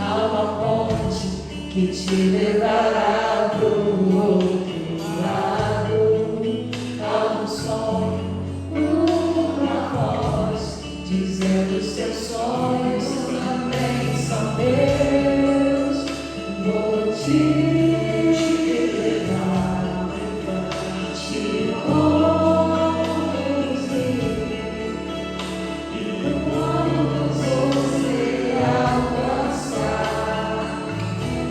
Há uma ponte que te levará pro outro lado. Há um som, uma voz, dizendo seus sonhos também são meus. Vou te levar, te conduzir. E quando você alcançar,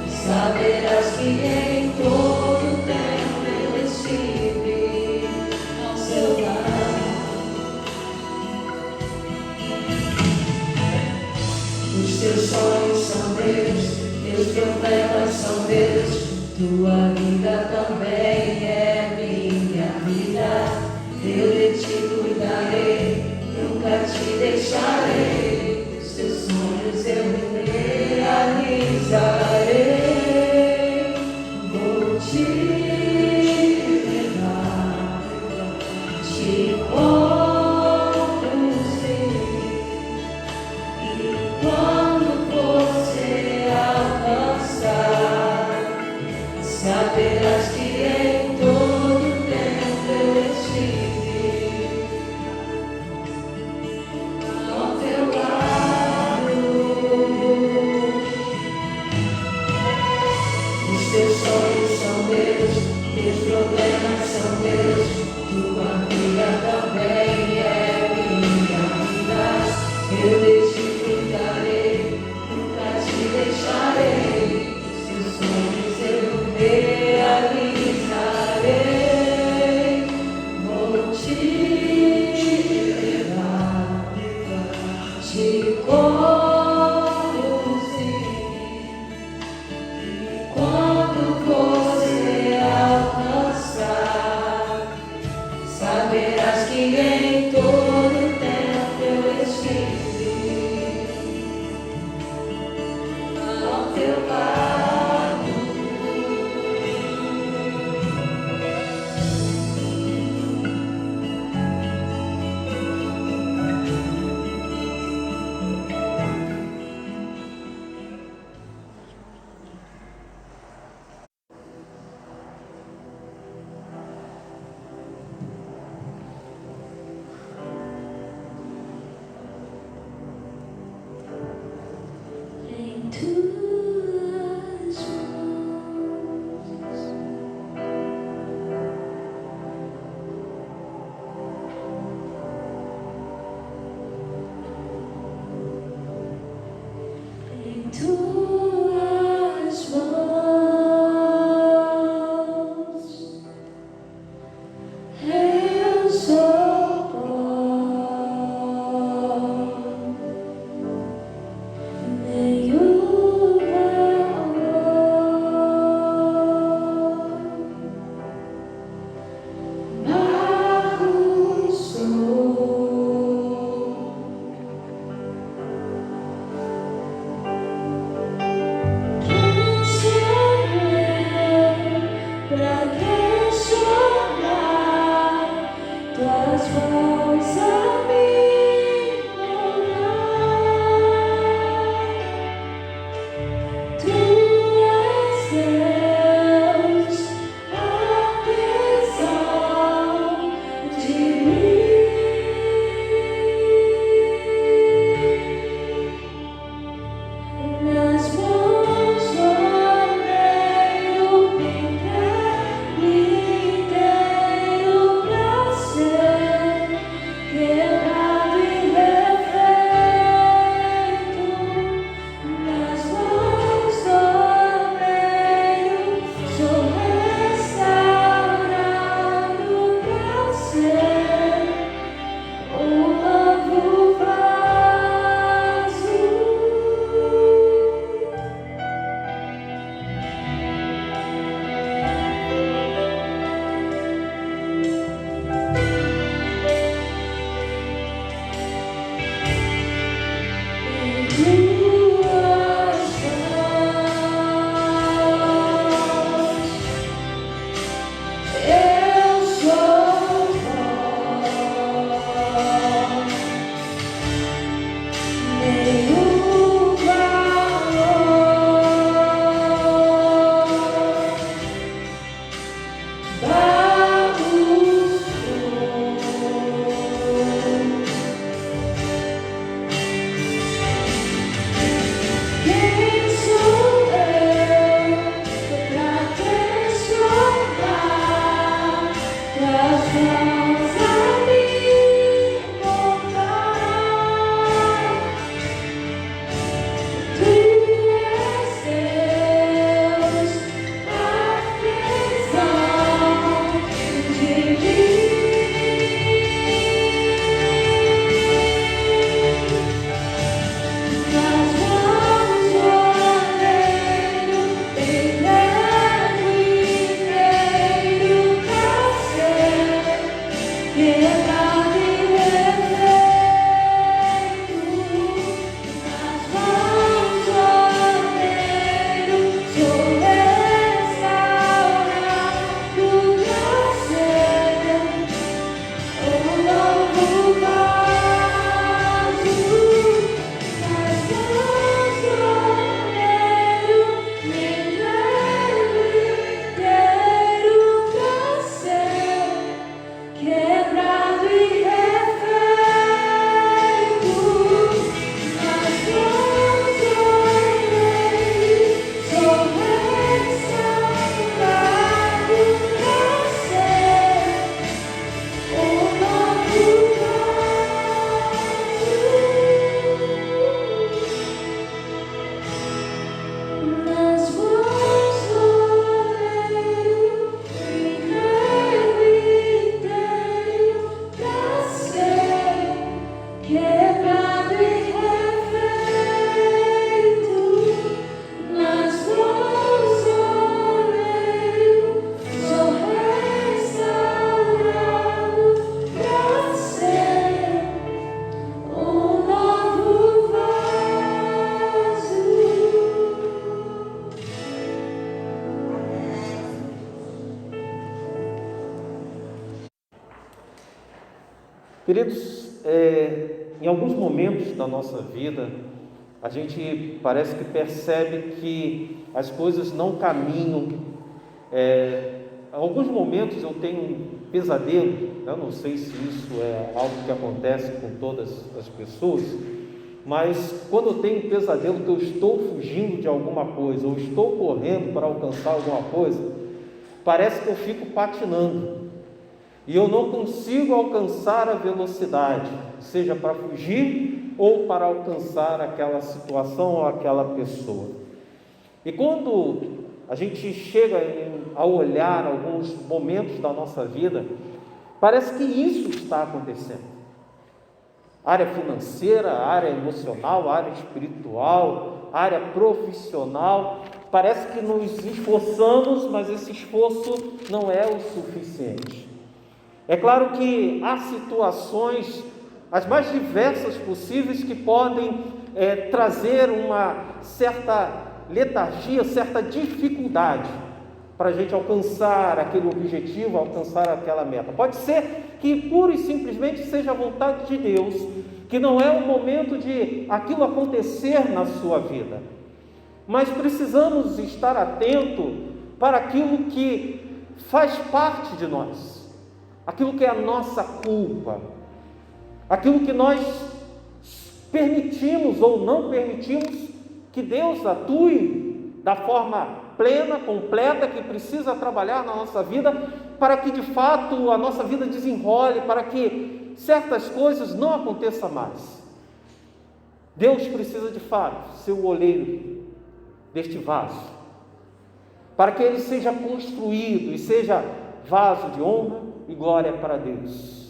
saberás que em todo tempo eu estive ao seu lado. Os teus sonhos são meus, teus problemas são meus, tua vida também é minha vida. Eu de ti cuidarei, nunca te deixarei. Seus sonhos eu realizarei. Vou te levar, te conduzir. E quando você alcançar, saberás que em todo tempo eu estive ao teu lado. Os teus sonhos são meus, teus problemas são meus, tua vida também é minha vida. Eu de ti cuidarei, nunca te deixarei. Seus sonhos eu realizarei. Vou te levar, te conduzir. E quando você alcançar, saberás que em todo tempo eu estive ao teu lado. Em tuas mãos, em tuas mãos, eu sou bom. Nenhum amor, barro sou. Queridos, em alguns momentos da nossa vida, a gente parece que percebe que as coisas não caminham. Em alguns momentos eu tenho um pesadelo, eu não sei se isso é algo que acontece com todas as pessoas, mas quando eu tenho um pesadelo que eu estou fugindo de alguma coisa, ou estou correndo para alcançar alguma coisa, parece que eu fico patinando, e eu não consigo alcançar a velocidade, seja para fugir ou para alcançar aquela situação ou aquela pessoa. E quando a gente chega a olhar alguns momentos da nossa vida, parece que isso está acontecendo. Área financeira, área emocional, área espiritual, área profissional, parece que nos esforçamos, mas esse esforço não é o suficiente. É claro que há situações, as mais diversas possíveis, que podem trazer uma certa letargia, certa dificuldade para a gente alcançar aquele objetivo, alcançar aquela meta. Pode ser que pura e simplesmente seja a vontade de Deus, que não é o momento de aquilo acontecer na sua vida, mas precisamos estar atento para aquilo que faz parte de nós, aquilo que é a nossa culpa, aquilo que nós permitimos ou não permitimos que Deus atue da forma plena, completa, que precisa trabalhar na nossa vida, para que de fato a nossa vida desenrole, para que certas coisas não aconteçam mais. Deus precisa de fato ser o oleiro deste vaso, para que ele seja construído e seja vaso de honra e glória para Deus.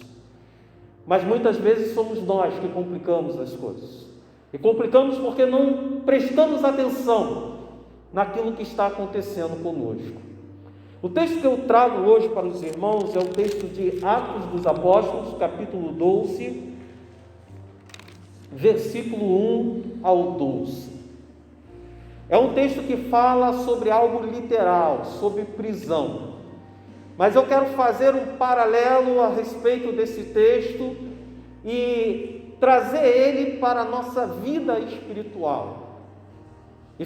Mas muitas vezes somos nós que complicamos as coisas, e complicamos porque não prestamos atenção naquilo que está acontecendo conosco. O texto que eu trago hoje para os irmãos é o texto de Atos dos Apóstolos, capítulo 12, versículo 1 ao 12. É um texto que fala sobre algo literal, sobre prisão. Mas eu quero fazer um paralelo a respeito desse texto e trazer ele para a nossa vida espiritual. E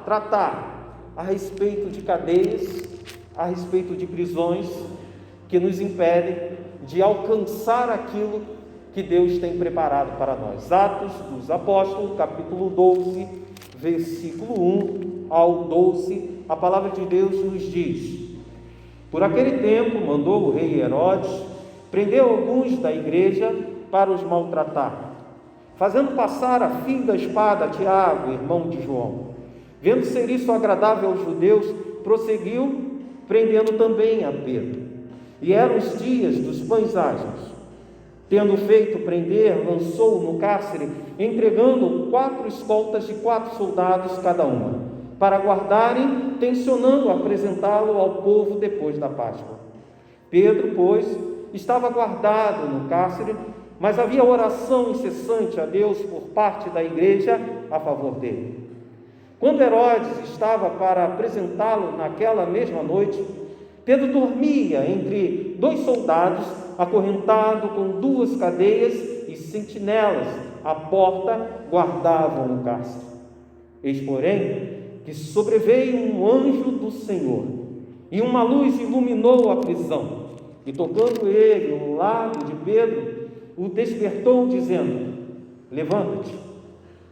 tratar a respeito de cadeias, a respeito de prisões que nos impedem de alcançar aquilo que Deus tem preparado para nós. Atos dos Apóstolos, capítulo 12, versículo 1 ao 12, a palavra de Deus nos diz: por aquele tempo mandou o rei Herodes prender alguns da igreja para os maltratar, fazendo passar a fio da espada Tiago, irmão de João. Vendo ser isso agradável aos judeus, prosseguiu, prendendo também a Pedro. E eram os dias dos pães asmos. Tendo feito prender, lançou-o no cárcere, entregando 4 escoltas de 4 soldados cada uma, para guardarem, tencionando apresentá-lo ao povo depois da Páscoa. Pedro, pois, estava guardado no cárcere, mas havia oração incessante a Deus por parte da igreja a favor dele. Quando Herodes estava para apresentá-lo naquela mesma noite, Pedro dormia entre 2 soldados, acorrentado com 2 cadeias, e sentinelas à porta guardavam o cárcere. Eis, porém, que sobreveio um anjo do Senhor, e uma luz iluminou a prisão, e tocando ele no lado de Pedro, o despertou, dizendo: levanta-te,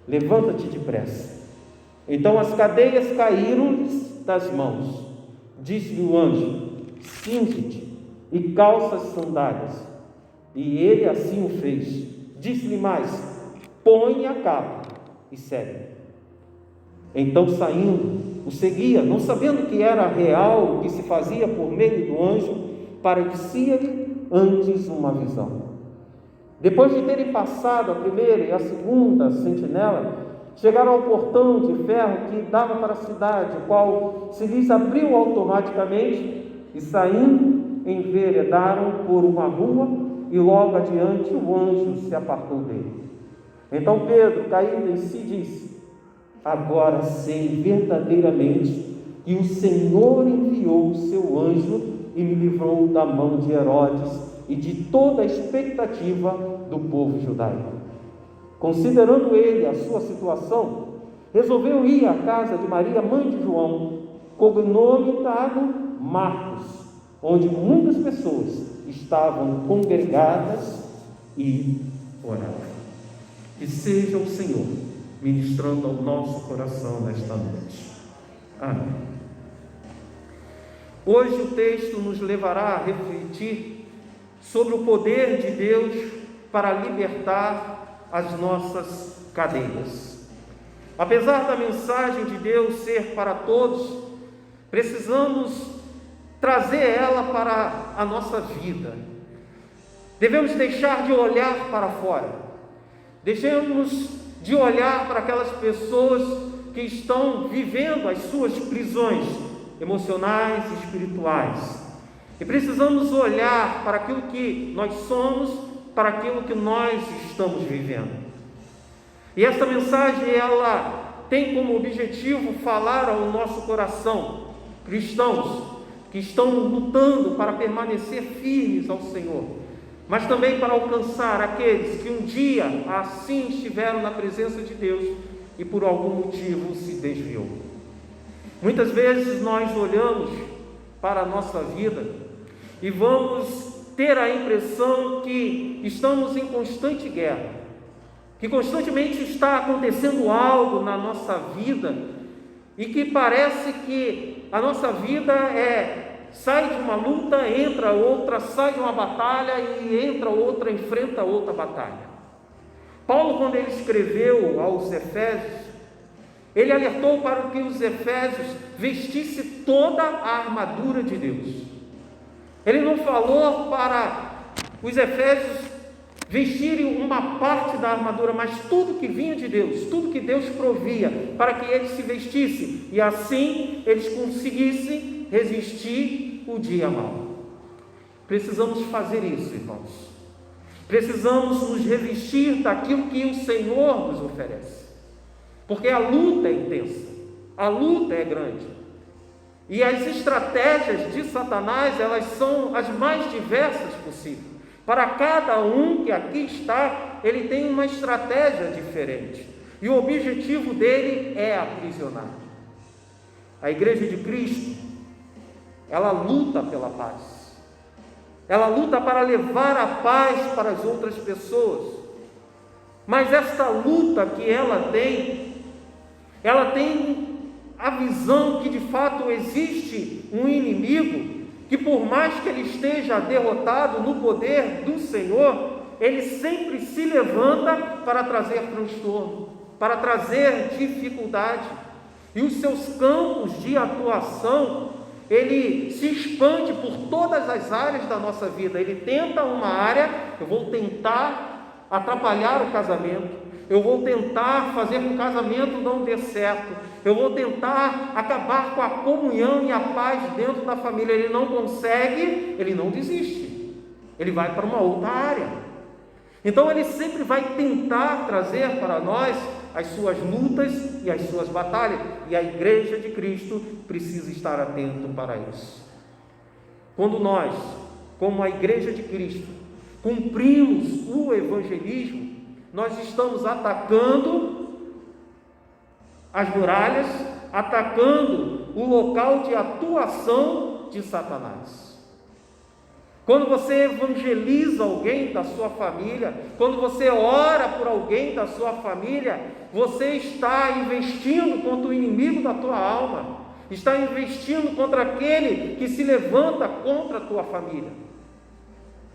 levanta-te depressa. Então as cadeias caíram-lhes das mãos. Disse-lhe o anjo: cinge-te e calça as sandálias. E ele assim o fez. Disse-lhe mais: põe a capa e segue. Então, saindo, o seguia, não sabendo que era real o que se fazia por meio do anjo, parecia-lhe antes uma visão. Depois de terem passado a primeira e a segunda sentinela, chegaram ao portão de ferro que dava para a cidade, o qual se lhes abriu automaticamente, e saindo, enveredaram por uma rua, e logo adiante o anjo se apartou dele. Então Pedro, caindo em si, disse: agora sei verdadeiramente que o Senhor enviou o seu anjo e me livrou da mão de Herodes, e de toda a expectativa do povo judaico. Considerando ele a sua situação, resolveu ir à casa de Maria, mãe de João, cognominado Marcos, onde muitas pessoas estavam congregadas e oravam. Que seja o Senhor ministrando ao nosso coração nesta noite. Amém. Hoje o texto nos levará a refletir sobre o poder de Deus para libertar as nossas cadeias. Apesar da mensagem de Deus ser para todos, precisamos trazer ela para a nossa vida. Devemos deixar de olhar para fora. Deixemos de olhar para aquelas pessoas que estão vivendo as suas prisões emocionais e espirituais. E precisamos olhar para aquilo que nós somos, para aquilo que nós estamos vivendo. E essa mensagem, ela tem como objetivo falar ao nosso coração, cristãos que estão lutando para permanecer firmes ao Senhor, mas também para alcançar aqueles que um dia assim estiveram na presença de Deus e por algum motivo se desviou. Muitas vezes nós olhamos para a nossa vida e vamos ter a impressão que estamos em constante guerra, que constantemente está acontecendo algo na nossa vida e que parece que a nossa vida sai de uma luta, entra outra, sai de uma batalha e entra outra, enfrenta outra batalha. Paulo, quando ele escreveu aos Efésios, ele alertou para que os Efésios vestissem toda a armadura de Deus. Ele não falou para os Efésios vestirem uma parte da armadura, mas tudo que vinha de Deus, tudo que Deus provia, para que eles se vestissem, e assim eles conseguissem resistir o dia mau. Precisamos fazer isso, irmãos. Precisamos nos revestir daquilo que o Senhor nos oferece, porque a luta é intensa, a luta é grande, e as estratégias de Satanás, elas são as mais diversas possíveis. Para cada um que aqui está, ele tem uma estratégia diferente, e o objetivo dele é aprisionar. A Igreja de Cristo, ela luta pela paz, ela luta para levar a paz para as outras pessoas, mas esta luta que ela tem a visão que de fato existe um inimigo, que por mais que ele esteja derrotado no poder do Senhor, ele sempre se levanta para trazer transtorno, para trazer dificuldade, e os seus campos de atuação, ele se expande por todas as áreas da nossa vida. Ele tenta uma área, eu vou tentar atrapalhar o casamento, eu vou tentar fazer com que o casamento não dê certo, eu vou tentar acabar com a comunhão e a paz dentro da família. Ele não consegue, ele não desiste, ele vai para uma outra área. Então ele sempre vai tentar trazer para nós as suas lutas e as suas batalhas, e a Igreja de Cristo precisa estar atento para isso. Quando nós, como a Igreja de Cristo, cumprimos o evangelismo, nós estamos atacando as muralhas, atacando o local de atuação de Satanás. Quando você evangeliza alguém da sua família, quando você ora por alguém da sua família, você está investindo contra o inimigo da tua alma, está investindo contra aquele que se levanta contra a tua família.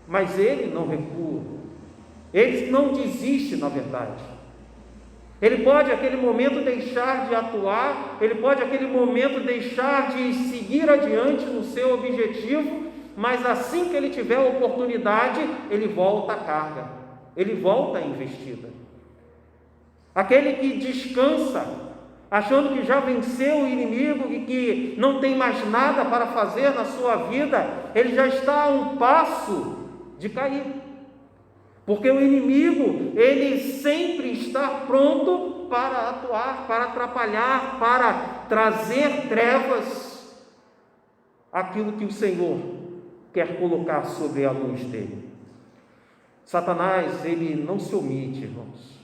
Mas ele não recua, ele não desiste, na verdade. Ele pode naquele momento deixar de atuar, ele pode naquele momento deixar de seguir adiante no seu objetivo, mas assim que ele tiver a oportunidade, ele volta à carga, ele volta à investida. Aquele que descansa, achando que já venceu o inimigo e que não tem mais nada para fazer na sua vida, ele já está a um passo de cair, porque o inimigo, ele sempre está pronto para atuar, para atrapalhar, para trazer trevas àquilo que o Senhor quer colocar sobre a luz dele. Satanás, ele não se omite, irmãos.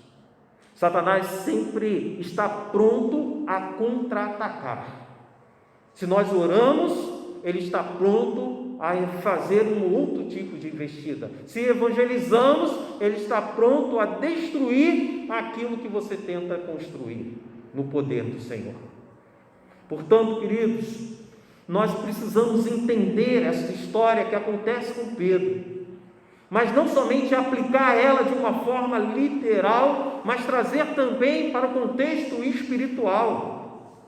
Satanás sempre está pronto a contra-atacar. Se nós oramos, ele está pronto a fazer um outro tipo de investida. Se evangelizamos, ele está pronto a destruir aquilo que você tenta construir no poder do Senhor. Portanto, queridos, nós precisamos entender essa história que acontece com Pedro, mas não somente aplicar ela de uma forma literal, mas trazer também para o contexto espiritual.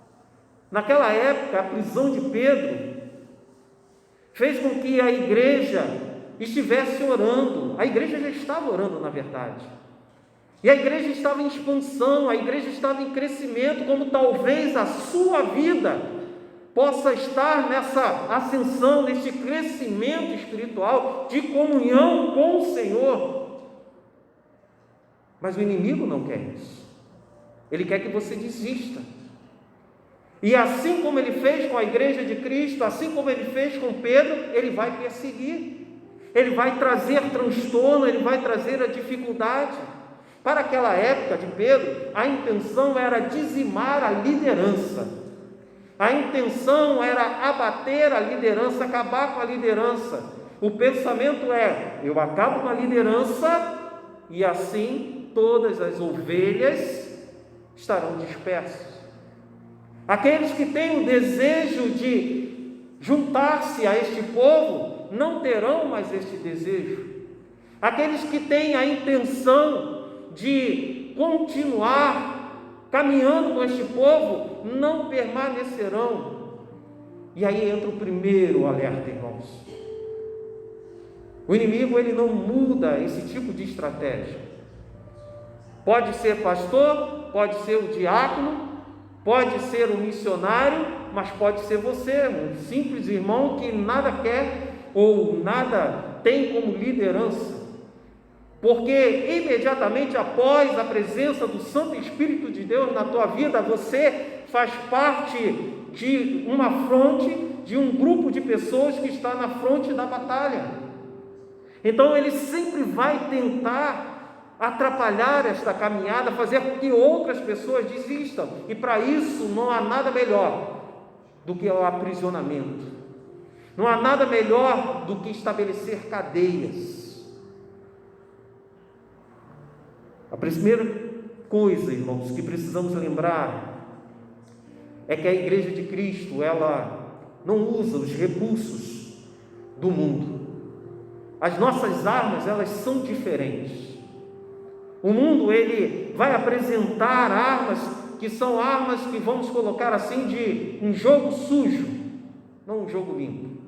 Naquela época, a prisão de Pedro fez com que a igreja estivesse orando. A igreja já estava orando, na verdade, e a igreja estava em expansão, a igreja estava em crescimento, como talvez a sua vida possa estar nessa ascensão, nesse crescimento espiritual, de comunhão com o Senhor. Mas o inimigo não quer isso. Ele quer que você desista. E assim como ele fez com a igreja de Cristo, assim como ele fez com Pedro, ele vai perseguir. Ele vai trazer transtorno, ele vai trazer a dificuldade. Para aquela época de Pedro, a intenção era dizimar a liderança. A intenção era abater a liderança, acabar com a liderança. O pensamento é: eu acabo com a liderança e assim todas as ovelhas estarão dispersas. Aqueles que têm o desejo de juntar-se a este povo não terão mais este desejo. Aqueles que têm a intenção de continuar caminhando com este povo não permanecerão. E aí entra o primeiro alerta, irmãos. O inimigo, ele não muda esse tipo de estratégia. Pode ser pastor, pode ser o diácono, pode ser um missionário, mas pode ser você, um simples irmão que nada quer ou nada tem como liderança. Porque imediatamente após a presença do Santo Espírito de Deus na tua vida, você faz parte de uma fronte, de um grupo de pessoas que está na fronte da batalha. Então ele sempre vai tentar atrapalhar esta caminhada, fazer com que outras pessoas desistam. E para isso não há nada melhor do que o aprisionamento. Não há nada melhor do que estabelecer cadeias. A primeira coisa, irmãos, que precisamos lembrar é que a igreja de Cristo, ela não usa os recursos do mundo. As nossas armas, elas são diferentes. O mundo, ele vai apresentar armas que são armas que vamos colocar assim de um jogo sujo, não um jogo limpo.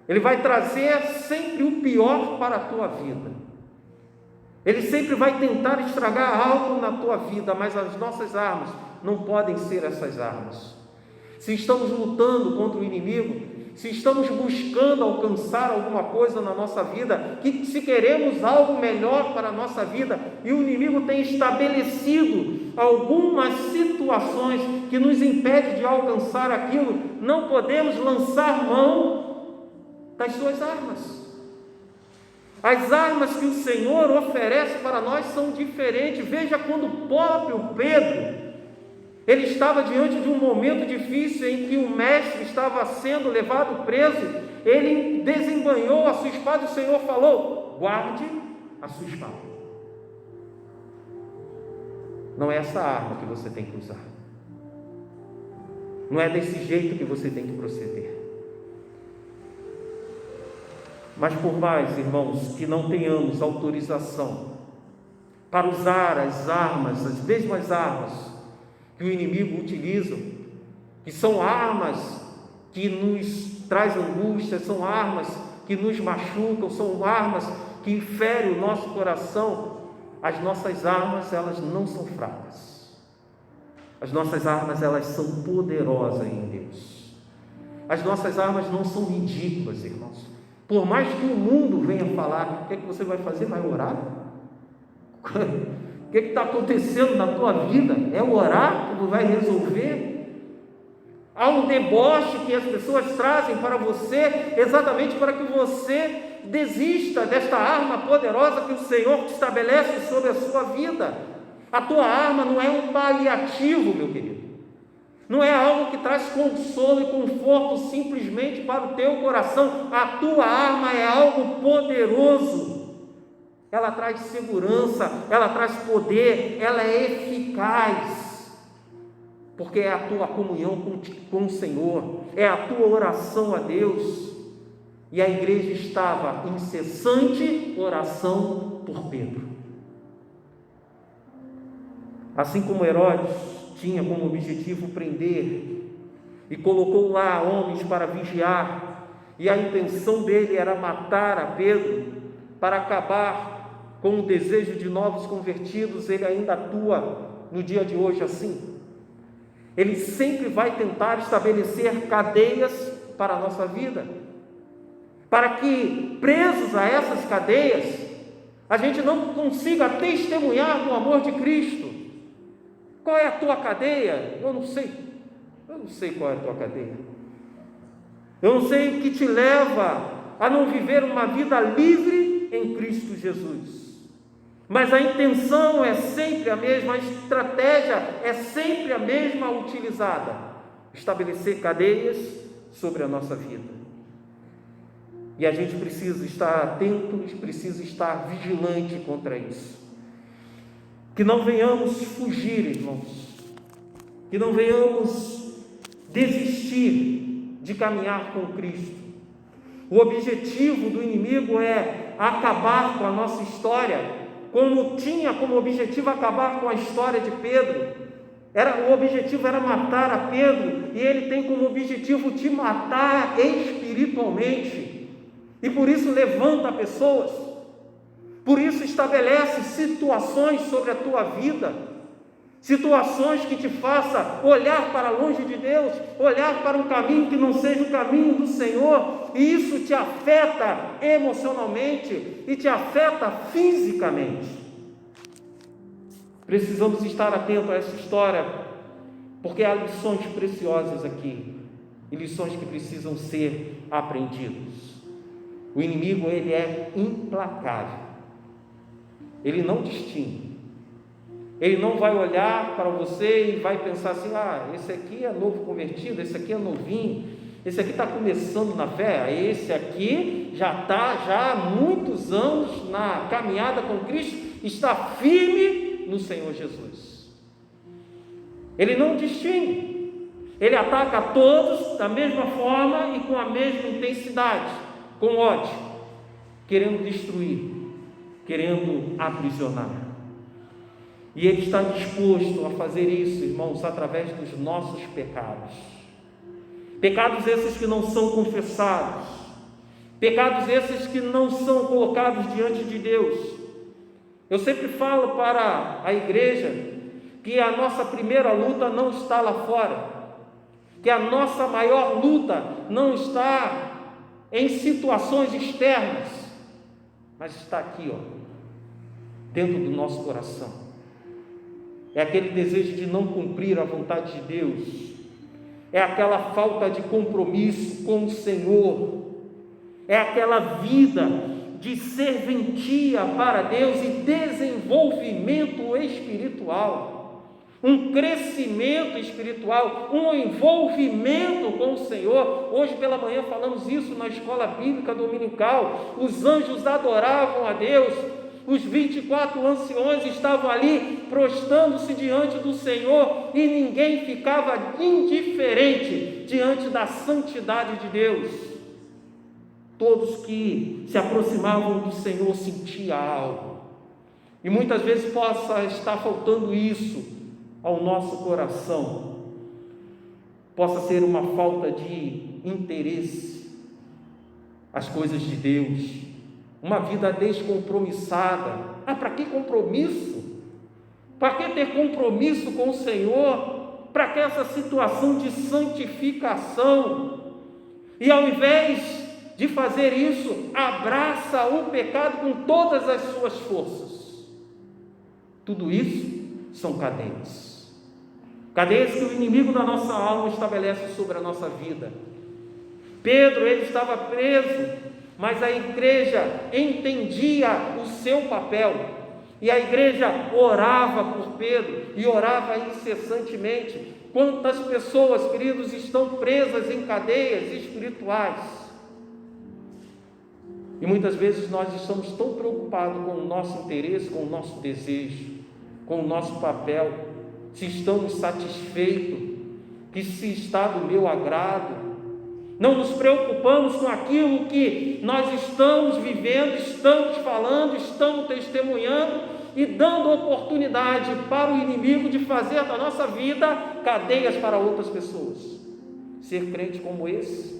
Ele vai trazer sempre o pior para a tua vida. Ele sempre vai tentar estragar algo na tua vida, mas as nossas armas não podem ser essas armas. Se estamos lutando contra o inimigo, se estamos buscando alcançar alguma coisa na nossa vida, se queremos algo melhor para a nossa vida, e o inimigo tem estabelecido algumas situações que nos impedem de alcançar aquilo, não podemos lançar mão das suas armas. As armas que o Senhor oferece para nós são diferentes. Veja quando o próprio Pedro, ele estava diante de um momento difícil em que o mestre estava sendo levado preso, ele desembanhou a sua espada e o Senhor falou: guarde a sua espada. Não é essa arma que você tem que usar. Não é desse jeito que você tem que proceder. Mas por mais, irmãos, que não tenhamos autorização para usar as armas, as mesmas armas que o inimigo utiliza, que são armas que nos trazem angústia, são armas que nos machucam, são armas que ferem o nosso coração, as nossas armas, elas não são fracas. As nossas armas, elas são poderosas em Deus. As nossas armas não são ridículas, irmãos. Por mais que o mundo venha falar, o que é que você vai fazer? Vai orar? O que está acontecendo na tua vida? É orar que vai resolver? há um deboche que as pessoas trazem para você, exatamente para que você desista desta arma poderosa que o Senhor te estabelece sobre a sua vida. A tua arma não é um paliativo, meu querido. Não é algo que traz consolo e conforto simplesmente para o teu coração. A tua arma é algo poderoso. Ela traz segurança, ela traz poder, ela é eficaz. Porque é a tua comunhão com o Senhor, é a tua oração a Deus. E a igreja estava em incessante oração por Pedro. Assim como Herodes tinha como objetivo prender e colocou lá homens para vigiar, e a intenção dele era matar a Pedro para acabar com o desejo de novos convertidos, ele ainda atua no dia de hoje assim. Ele sempre vai tentar estabelecer cadeias para a nossa vida, para que, presos a essas cadeias, a gente não consiga testemunhar do amor de Cristo. Qual é a tua cadeia? Eu não sei qual é a tua cadeia. Eu não sei o que te leva a não viver uma vida livre em Cristo Jesus. Mas a intenção é sempre a mesma, a estratégia é sempre a mesma utilizada: estabelecer cadeias sobre a nossa vida. E a gente precisa estar atento, precisa estar vigilante contra isso. Que não venhamos fugir, irmãos, que não venhamos desistir de caminhar com Cristo. O objetivo do inimigo é acabar com a nossa história, como tinha como objetivo acabar com a história de Pedro. O objetivo era matar a Pedro, e ele tem como objetivo te matar espiritualmente, e por isso levanta pessoas. Por isso estabelece situações sobre a tua vida, situações que te façam olhar para longe de Deus, olhar para um caminho que não seja o caminho do Senhor, e isso te afeta emocionalmente e te afeta fisicamente. Precisamos estar atentos a essa história, porque há lições preciosas aqui, e lições que precisam ser aprendidas. O inimigo, ele é implacável. Ele não distingue. Ele não vai olhar para você e vai pensar assim: esse aqui é novo convertido, esse aqui é novinho, esse aqui está começando na fé, esse aqui já está há muitos anos na caminhada com Cristo, está firme no Senhor Jesus. Ele não distingue. Ele ataca a todos da mesma forma e com a mesma intensidade, com ódio, querendo destruir, querendo aprisionar. E ele está disposto a fazer isso, irmãos, através dos nossos pecados. Pecados esses que não são confessados, pecados esses que não são colocados diante de Deus. Eu sempre falo para a igreja que a nossa primeira luta não está lá fora, que a nossa maior luta não está em situações externas, mas está aqui, dentro do nosso coração. É aquele desejo de não cumprir a vontade de Deus, é aquela falta de compromisso com o Senhor, é aquela vida de serventia para Deus e desenvolvimento espiritual, um crescimento espiritual, um envolvimento com o Senhor. Hoje pela manhã falamos isso na escola bíblica dominical. Os anjos adoravam a Deus, os 24 anciões estavam ali prostrando-se diante do Senhor, e ninguém ficava indiferente diante da santidade de Deus. Todos que se aproximavam do Senhor sentiam algo, e muitas vezes possa estar faltando isso ao nosso coração, possa ser uma falta de interesse às coisas de Deus, uma vida descompromissada. Para que compromisso? Para que ter compromisso com o Senhor? Para que essa situação de santificação? E ao invés de fazer isso, abraça o pecado com todas as suas forças. Tudo isso são cadeias cadeias que o inimigo da nossa alma estabelece sobre a nossa vida. Pedro, ele estava preso, mas a igreja entendia o seu papel, e a igreja orava por Pedro, e orava incessantemente. Quantas pessoas, queridos, estão presas em cadeias espirituais, e muitas vezes nós estamos tão preocupados com o nosso interesse, com o nosso desejo, com o nosso papel, se estamos satisfeitos, que se está do meu agrado. Não nos preocupamos com aquilo que nós estamos vivendo, estamos falando, estamos testemunhando e dando oportunidade para o inimigo de fazer da nossa vida cadeias para outras pessoas. Ser crente como esse,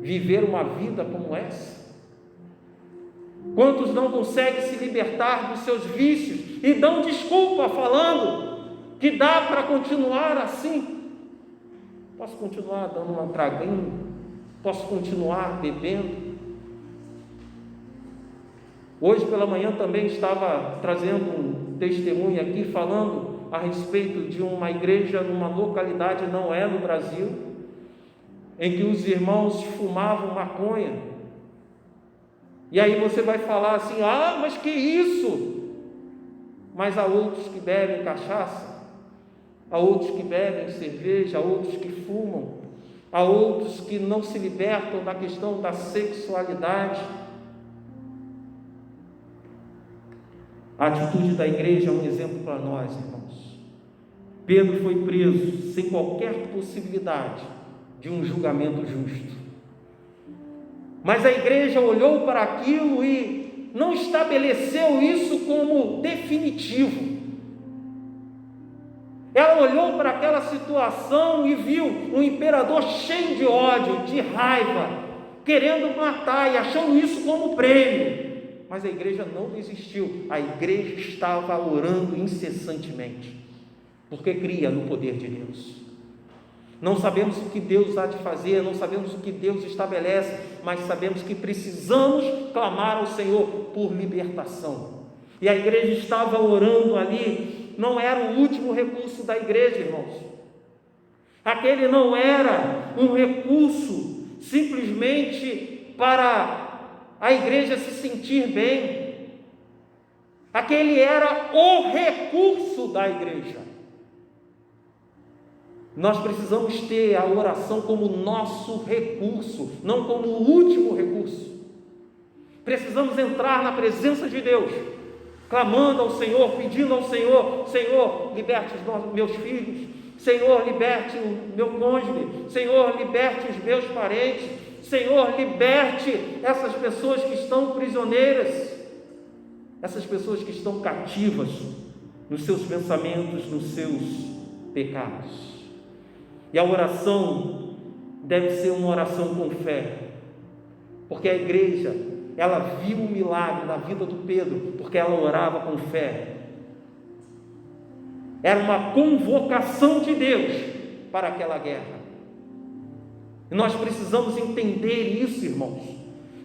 viver uma vida como essa. Quantos não conseguem se libertar dos seus vícios e dão desculpa falando que dá para continuar assim? Posso continuar dando uma traguinha? Posso continuar bebendo? Hoje pela manhã também estava trazendo um testemunho aqui, falando a respeito de uma igreja numa localidade, não é no Brasil, em que os irmãos fumavam maconha. E aí você vai falar assim: ah, mas que isso? Mas há outros que bebem cachaça, há outros que bebem cerveja, há outros que fumam, há outros que não se libertam da questão da sexualidade. A atitude da igreja é um exemplo para nós, irmãos. Pedro foi preso sem qualquer possibilidade de um julgamento justo, mas a igreja olhou para aquilo e não estabeleceu isso como definitivo. Ela olhou para aquela situação e viu um imperador cheio de ódio, de raiva, querendo matar e achando isso como prêmio. Mas a igreja não desistiu, a igreja estava orando incessantemente, porque cria no poder de Deus. Não sabemos o que Deus há de fazer, não sabemos o que Deus estabelece, mas sabemos que precisamos clamar ao Senhor por libertação. E a igreja estava orando ali. Não era o último recurso da igreja, irmãos. Aquele não era um recurso simplesmente para a igreja se sentir bem. Aquele era o recurso da igreja. Nós precisamos ter a oração como nosso recurso, não como o último recurso. Precisamos entrar na presença de Deus, clamando ao Senhor, pedindo ao Senhor: Senhor, liberte os meus filhos, Senhor, liberte o meu cônjuge, Senhor, liberte os meus parentes, Senhor, liberte essas pessoas que estão prisioneiras, essas pessoas que estão cativas nos seus pensamentos, nos seus pecados. E a oração deve ser uma oração com fé, porque a igreja, ela viu um milagre na vida do Pedro, porque ela orava com fé. Era uma convocação de Deus para aquela guerra. E nós precisamos entender isso, irmãos.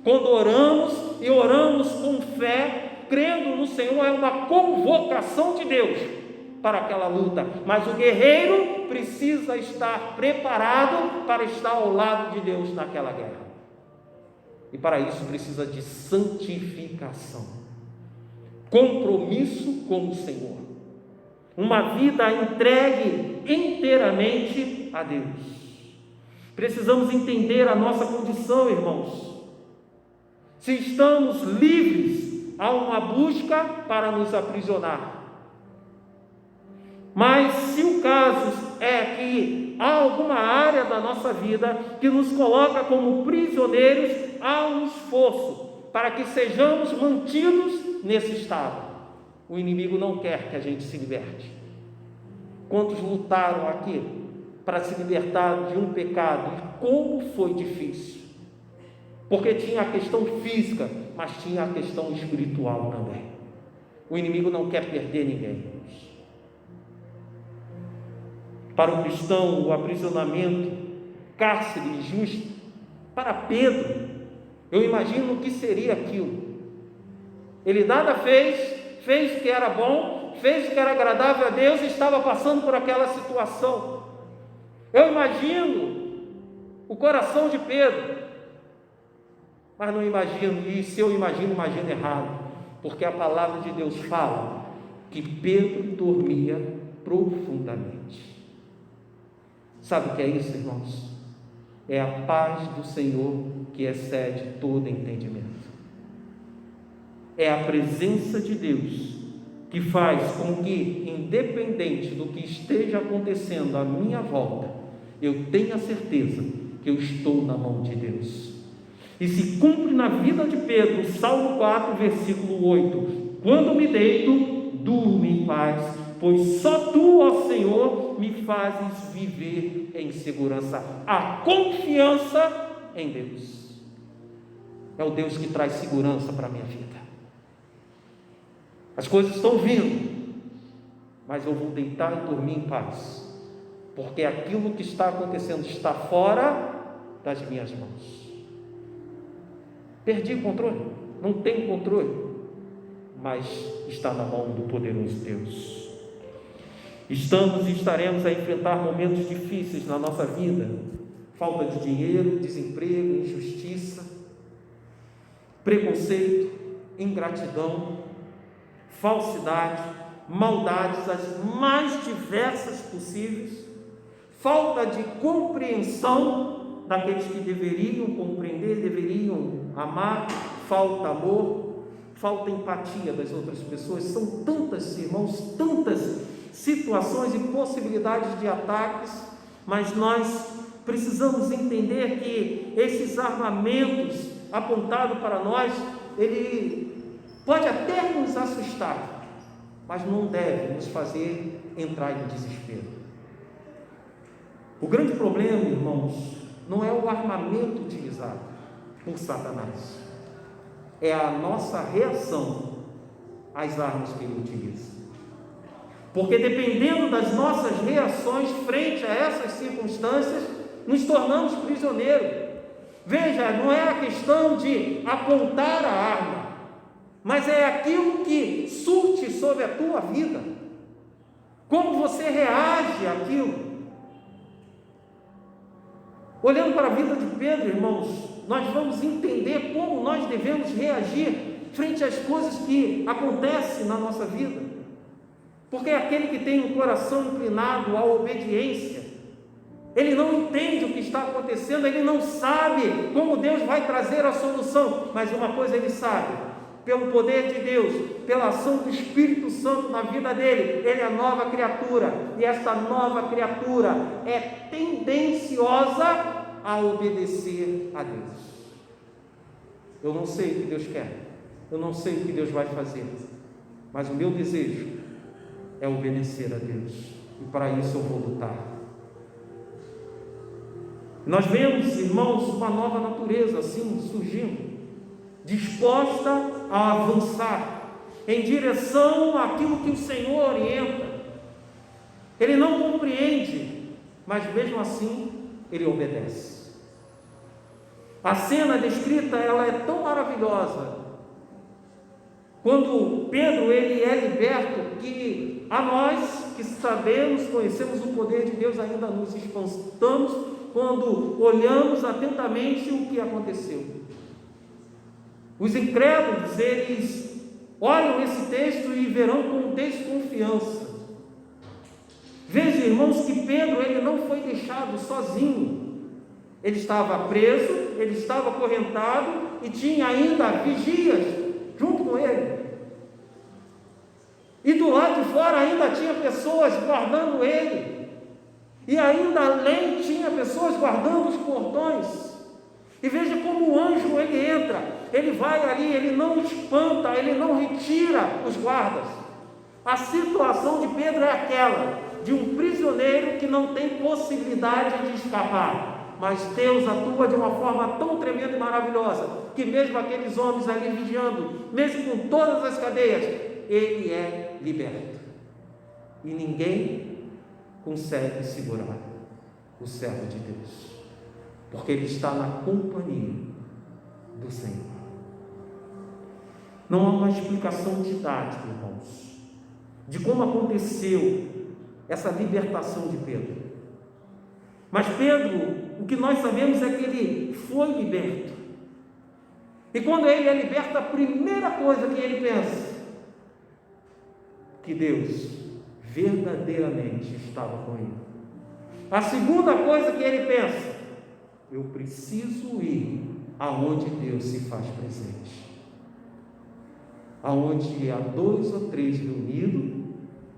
Quando oramos e oramos com fé, crendo no Senhor, é uma convocação de Deus para aquela luta. Mas o guerreiro precisa estar preparado para estar ao lado de Deus naquela guerra. E para isso precisa de santificação, compromisso com o Senhor, uma vida entregue inteiramente a Deus. Precisamos entender a nossa condição, irmãos. Se estamos livres, há uma busca para nos aprisionar. Mas se o caso é que há alguma área da nossa vida que nos coloca como prisioneiros, há um esforço para que sejamos mantidos nesse estado. O inimigo não quer que a gente se liberte. Quantos lutaram aqui para se libertar de um pecado? E como foi difícil, porque tinha a questão física, mas tinha a questão espiritual também. O inimigo não quer perder ninguém. Para o cristão, o aprisionamento, cárcere injusto. Para Pedro, eu imagino o que seria aquilo. Ele nada fez o que era bom, fez o que era agradável a Deus e estava passando por aquela situação. Eu imagino o coração de Pedro, mas não imagino, e se eu imagino errado, porque a palavra de Deus fala que Pedro dormia profundamente. Sabe o que é isso, irmãos? É a paz do Senhor que excede todo entendimento. É a presença de Deus que faz com que, independente do que esteja acontecendo à minha volta, eu tenha certeza que eu estou na mão de Deus. E se cumpre na vida de Pedro, Salmo 4, versículo 8: quando me deito, durmo em paz, pois só tu, ó Senhor, me fazes viver em segurança. A confiança em Deus é o Deus que traz segurança para a minha vida. As coisas estão vindo, mas eu vou deitar e dormir em paz, porque aquilo que está acontecendo está fora das minhas mãos. Perdi o controle? Não tenho controle, mas está na mão do poderoso Deus. Estamos e estaremos a enfrentar momentos difíceis na nossa vida: falta de dinheiro, desemprego, injustiça, preconceito, ingratidão, falsidade, maldades as mais diversas possíveis, falta de compreensão daqueles que deveriam compreender, deveriam amar, falta amor, falta empatia das outras pessoas. São tantas, irmãos, tantas situações e possibilidades de ataques, mas nós precisamos entender que esses armamentos apontados para nós, ele pode até nos assustar, mas não deve nos fazer entrar em desespero. O grande problema, irmãos, não é o armamento utilizado por Satanás, é a nossa reação às armas que ele utiliza. Porque dependendo das nossas reações frente a essas circunstâncias, nos tornamos prisioneiros. Veja, não é a questão de apontar a arma, mas é aquilo que surte sobre a tua vida, como você reage àquilo. Olhando para a vida de Pedro, irmãos, nós vamos entender como nós devemos reagir frente às coisas que acontecem na nossa vida, porque aquele que tem um coração inclinado à obediência, ele não entende o que está acontecendo, ele não sabe como Deus vai trazer a solução, mas uma coisa ele sabe: pelo poder de Deus, pela ação do Espírito Santo na vida dele, ele é nova criatura, e essa nova criatura é tendenciosa a obedecer a Deus. Eu não sei o que Deus quer, eu não sei o que Deus vai fazer, mas o meu desejo é obedecer a Deus, e para isso eu vou lutar. Nós vemos, irmãos, uma nova natureza assim surgindo, disposta a avançar em direção àquilo que o Senhor orienta. Ele não compreende, mas mesmo assim ele obedece. A cena descrita, ela é tão maravilhosa. Quando Pedro ele é liberto, que a nós que sabemos, conhecemos o poder de Deus, ainda nos espantamos quando olhamos atentamente o que aconteceu. Os incrédulos, eles olham esse texto e verão com desconfiança. Veja, irmãos, que Pedro ele não foi deixado sozinho. Ele estava preso, ele estava acorrentado e tinha ainda vigias junto com ele. E do lado de fora ainda tinha pessoas guardando ele. E ainda além tinha pessoas guardando os portões. E veja como o anjo ele entra, ele vai ali, ele não espanta, ele não retira os guardas. A situação de Pedro é aquela de um prisioneiro que não tem possibilidade de escapar, mas Deus atua de uma forma tão tremenda e maravilhosa, que mesmo aqueles homens ali vigiando, mesmo com todas as cadeias, ele é liberto, e ninguém consegue segurar o servo de Deus, porque ele está na companhia do Senhor. Não há uma explicação didática, irmãos, de como aconteceu essa libertação de Pedro. Mas Pedro, o que nós sabemos é que ele foi liberto. E quando ele é liberto, a primeira coisa que ele pensa, que Deus verdadeiramente estava com ele. A segunda coisa que ele pensa, eu preciso ir aonde Deus se faz presente. Aonde há 2 ou 3 reunidos,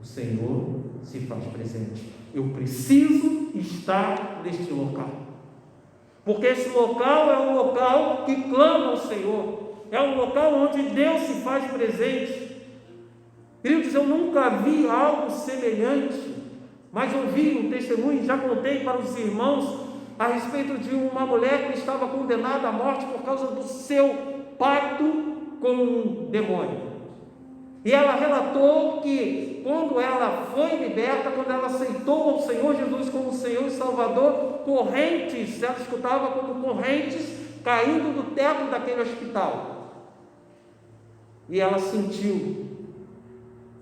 o Senhor se faz presente. Eu preciso estar neste local, porque esse local é um local que clama ao Senhor, é um local onde Deus se faz presente. Queridos, eu nunca vi algo semelhante, mas ouvi um testemunho, já contei para os irmãos, a respeito de uma mulher que estava condenada à morte por causa do seu pacto com um demônio. E ela relatou que quando ela foi liberta, quando ela aceitou o Senhor Jesus como Senhor e Salvador, correntes, ela escutava como correntes caindo do teto daquele hospital. E ela sentiu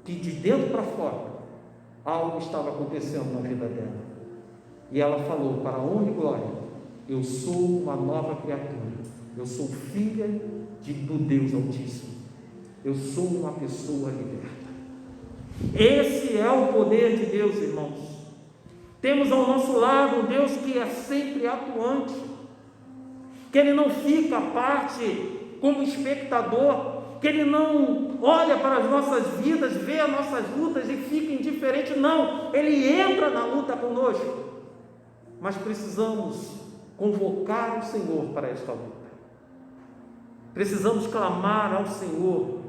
que de dentro para fora algo estava acontecendo na vida dela. E ela falou, para a honra e glória, eu sou uma nova criatura, eu sou filha do Deus Altíssimo, eu sou uma pessoa liberta. Esse é o poder de Deus, irmãos. Temos ao nosso lado um Deus que é sempre atuante, que Ele não fica à parte como espectador, que Ele não olha para as nossas vidas, vê as nossas lutas e fica indiferente, não, Ele entra na luta conosco. Mas precisamos convocar o Senhor para esta luta. Precisamos clamar ao Senhor,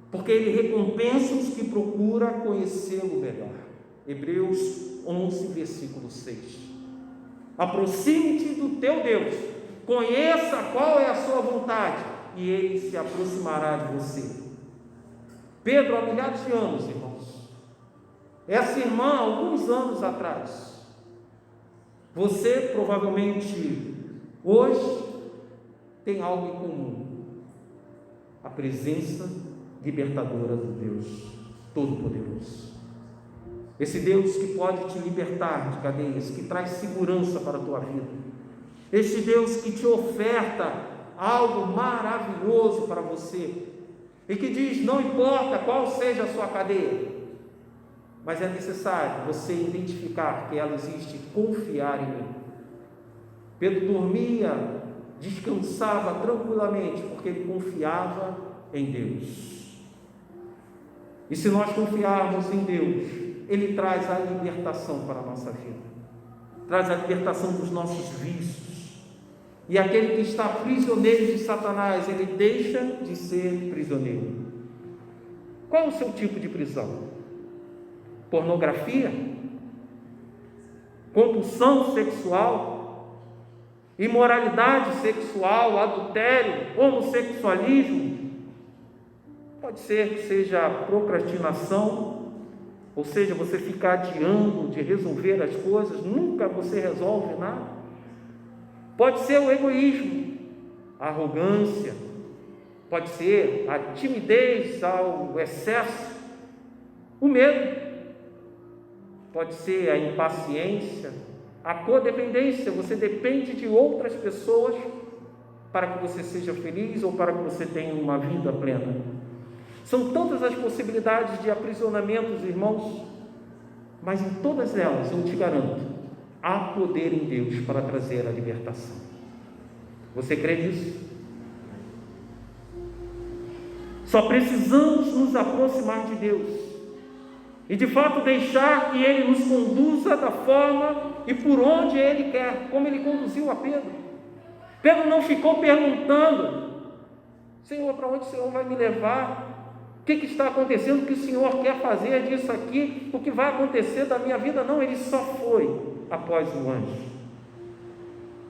porque Ele recompensa os que procuram conhecê-lo melhor. Hebreus 11, versículo 6. Aproxime-te do teu Deus, conheça qual é a sua vontade, e Ele se aproximará de você. Pedro, há milhares de anos, irmãos, essa irmã, alguns anos atrás, você provavelmente hoje tem algo em comum: a presença libertadora do Deus Todo-Poderoso. Esse Deus que pode te libertar de cadeias, que traz segurança para a tua vida. Esse Deus que te oferta algo maravilhoso para você e que diz: não importa qual seja a sua cadeia, mas é necessário você identificar que ela existe e confiar em mim. Pedro dormia, descansava tranquilamente, porque ele confiava em Deus. E se nós confiarmos em Deus, Ele traz a libertação para a nossa vida, traz a libertação dos nossos vícios. E aquele que está prisioneiro de Satanás, ele deixa de ser prisioneiro. Qual é o seu tipo de prisão? Pornografia, compulsão sexual, imoralidade sexual, adultério, homossexualismo. Pode ser que seja procrastinação, ou seja, você ficar adiando de resolver as coisas, nunca você resolve nada. Pode ser o egoísmo, a arrogância, pode ser a timidez ao excesso, o medo. Pode ser a impaciência, a codependência, você depende de outras pessoas para que você seja feliz ou para que você tenha uma vida plena. São tantas as possibilidades de aprisionamentos, irmãos, mas em todas elas, eu te garanto, há poder em Deus para trazer a libertação. Você crê nisso? Só precisamos nos aproximar de Deus e de fato deixar que Ele nos conduza da forma e por onde Ele quer, como Ele conduziu a Pedro. Pedro não ficou perguntando: Senhor, para onde o Senhor vai me levar? O que está acontecendo? O que o Senhor quer fazer disso aqui? O que vai acontecer da minha vida? Não, ele só foi após o anjo.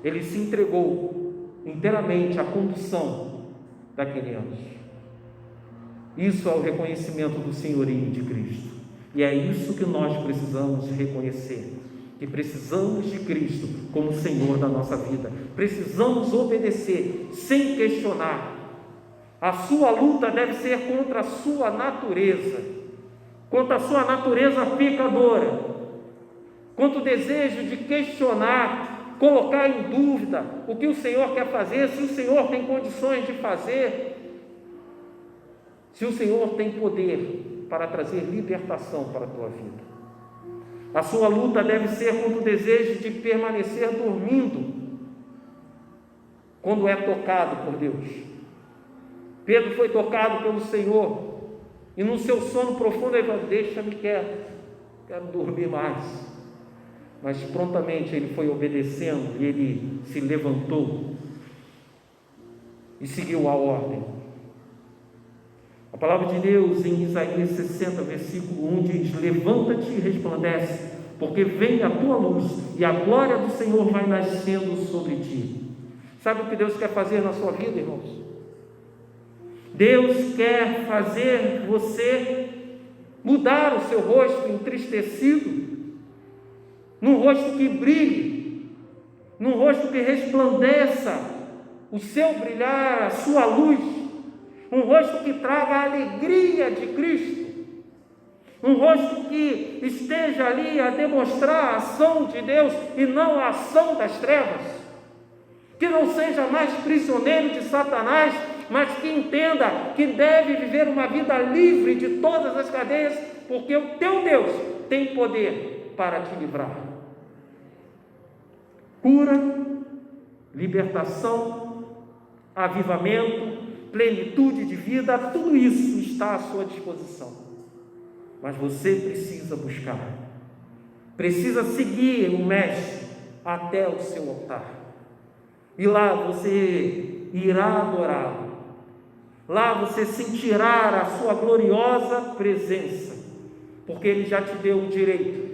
Ele se entregou inteiramente à condução daquele anjo. Isso é o reconhecimento do senhorio de Cristo. E é isso que nós precisamos reconhecer, que precisamos de Cristo como Senhor da nossa vida. Precisamos obedecer sem questionar. A sua luta deve ser contra a sua natureza. quanto à sua natureza pecadora, quanto o desejo de questionar, colocar em dúvida o que o Senhor quer fazer, se o Senhor tem condições de fazer, se o Senhor tem poder para trazer libertação para a tua vida. A sua luta deve ser contra o desejo de permanecer dormindo quando é tocado por Deus. Pedro foi tocado pelo Senhor e no seu sono profundo ele falou: deixa-me quieto, quero dormir mais. Mas prontamente ele foi obedecendo e ele se levantou e seguiu a ordem. A palavra de Deus em Isaías 60, versículo 1 diz: levanta-te e resplandece, porque vem a tua luz e a glória do Senhor vai nascendo sobre ti. Sabe o que Deus quer fazer na sua vida, irmãos? Deus quer fazer você mudar o seu rosto entristecido, num rosto que brilhe, num rosto que resplandeça o seu brilhar, a sua luz, um rosto que traga a alegria de Cristo, um rosto que esteja ali a demonstrar a ação de Deus e não a ação das trevas, que não seja mais prisioneiro de Satanás, mas que entenda que deve viver uma vida livre de todas as cadeias, porque o teu Deus tem poder para te livrar. Cura, libertação, avivamento, plenitude de vida, tudo isso está à sua disposição. Mas você precisa buscar, precisa seguir o Mestre até o seu altar. E lá você irá adorá-lo. Lá você sentirá a sua gloriosa presença, porque Ele já te deu o direito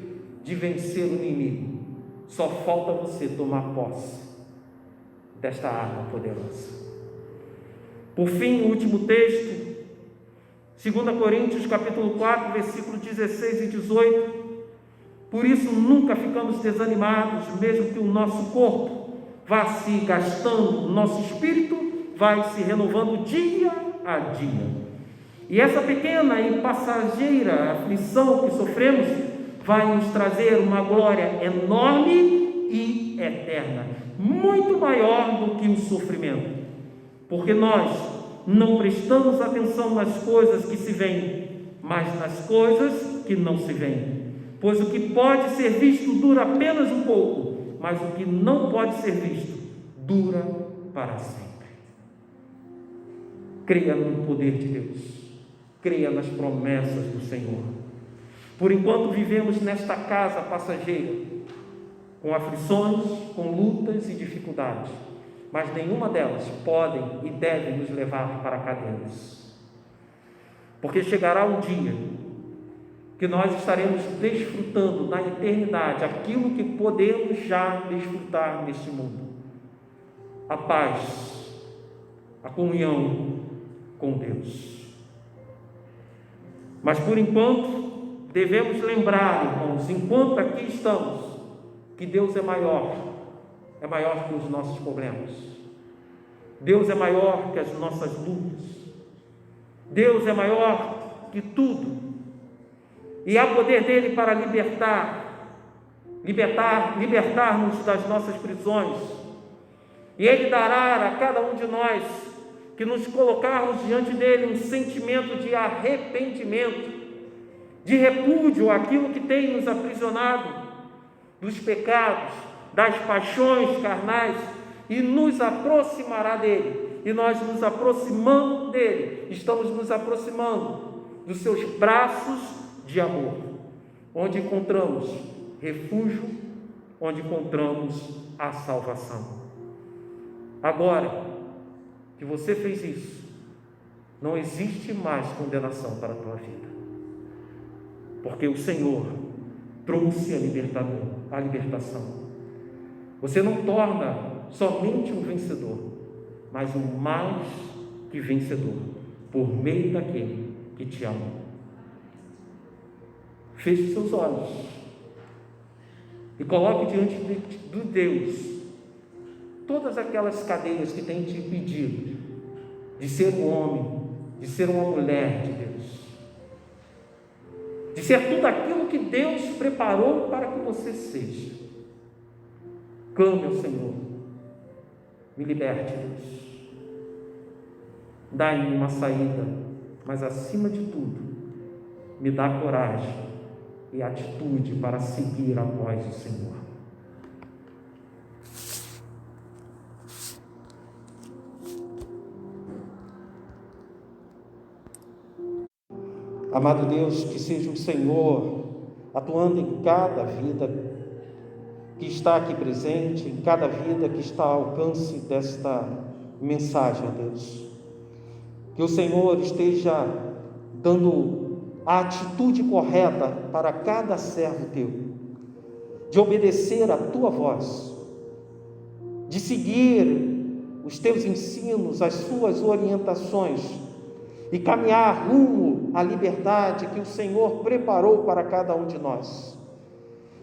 de vencer o inimigo. Só falta você tomar posse desta arma poderosa. Por fim, o último texto, 2 Coríntios capítulo 4, versículo 16 e 18. Por isso nunca ficamos desanimados, mesmo que o nosso corpo vá se gastando, o nosso espírito vai se renovando dia a dia. E essa pequena e passageira aflição que sofremos vai nos trazer uma glória enorme e eterna, muito maior do que o sofrimento, porque nós não prestamos atenção nas coisas que se veem, mas nas coisas que não se veem. Pois o que pode ser visto dura apenas um pouco, mas o que não pode ser visto dura para sempre. Creia no poder de Deus, creia nas promessas do Senhor. Por enquanto vivemos nesta casa passageira, com aflições, com lutas e dificuldades, mas nenhuma delas podem e devem nos levar para cadeias, porque chegará um dia que nós estaremos desfrutando na eternidade aquilo que podemos já desfrutar neste mundo: a paz, a comunhão com Deus. Mas por enquanto devemos lembrar, irmãos, enquanto aqui estamos, que Deus é maior que os nossos problemas. Deus é maior que as nossas lutas. Deus é maior que tudo. E há poder dele para libertar-nos das nossas prisões. E ele dará a cada um de nós que nos colocarmos diante dele um sentimento de arrependimento, de repúdio àquilo que tem nos aprisionado, dos pecados, das paixões carnais, e nos aproximará dele. E nós nos aproximando dele, estamos nos aproximando dos seus braços de amor, onde encontramos refúgio, onde encontramos a salvação. Agora que você fez isso, não existe mais condenação para a tua vida, porque o Senhor trouxe a libertação. Você não torna somente um vencedor, mas um mais que vencedor, por meio daquele que te ama. Feche seus olhos e coloque diante de Deus todas aquelas cadeias que têm te impedido de ser um homem, de ser uma mulher de Deus. de ser tudo aquilo que Deus preparou para que você seja. Clame ao Senhor, me liberte, Deus, dá-me uma saída, mas acima de tudo, me dá coragem e atitude para seguir após o Senhor. Amado Deus, que seja o Senhor atuando em cada vida que está aqui presente, em cada vida que está ao alcance desta mensagem, ó Deus. Que o Senhor esteja dando a atitude correta para cada servo teu, de obedecer a tua voz, de seguir os teus ensinos, as suas orientações, e caminhar rumo à liberdade que o Senhor preparou para cada um de nós.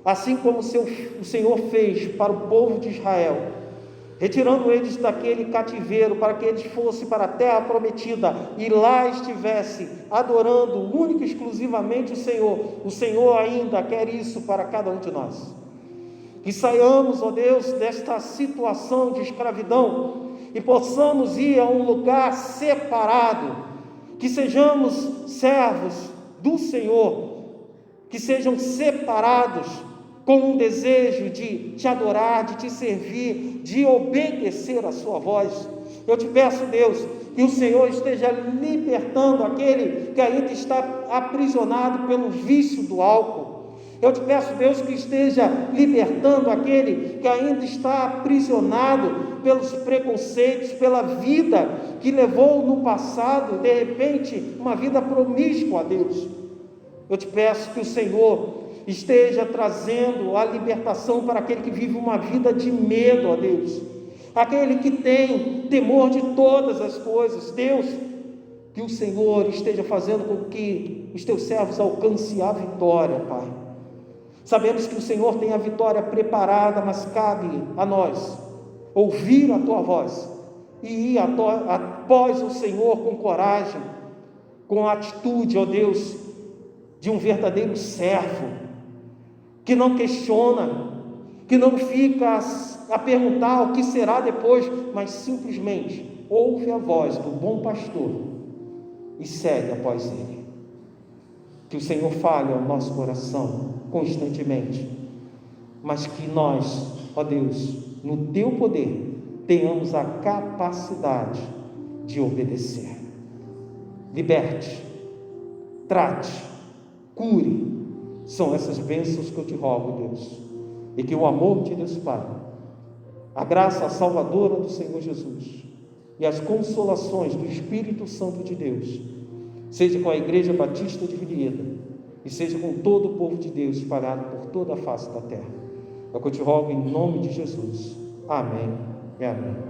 Assim como o Senhor fez para o povo de Israel, retirando eles daquele cativeiro para que eles fossem para a terra prometida e lá estivessem adorando única e exclusivamente o Senhor ainda quer isso para cada um de nós. Que saiamos, ó Deus, desta situação de escravidão e possamos ir a um lugar separado, que sejamos servos do Senhor, que sejam separados com um desejo de te adorar, de te servir, de obedecer a sua voz. Eu te peço, Deus, que o Senhor esteja libertando aquele que ainda está aprisionado pelo vício do álcool. Eu te peço, Deus, que esteja libertando aquele que ainda está aprisionado pelos preconceitos, pela vida que levou no passado, de repente, uma vida promíscua, Deus. Eu te peço que o Senhor esteja trazendo a libertação para aquele que vive uma vida de medo, ó Deus. Aquele que tem temor de todas as coisas, Deus, que o Senhor esteja fazendo com que os teus servos alcancem a vitória, Pai. Sabemos que o Senhor tem a vitória preparada, mas cabe a nós ouvir a tua voz e ir após o Senhor com coragem, com atitude, ó Deus, de um verdadeiro servo, que não questiona, que não fica a perguntar o que será depois, mas simplesmente ouve a voz do bom pastor e segue após ele. Que o Senhor fale ao nosso coração constantemente, mas que nós, ó Deus, no teu poder, tenhamos a capacidade de obedecer. Liberte, trate, cure, são essas bênçãos que eu te rogo, Deus, e que o amor de Deus Pai, a graça salvadora do Senhor Jesus e as consolações do Espírito Santo de Deus seja com a Igreja Batista de Vinhedo e seja com todo o povo de Deus espalhado por toda a face da terra. É o que eu te rogo em nome de Jesus. Amém e amém.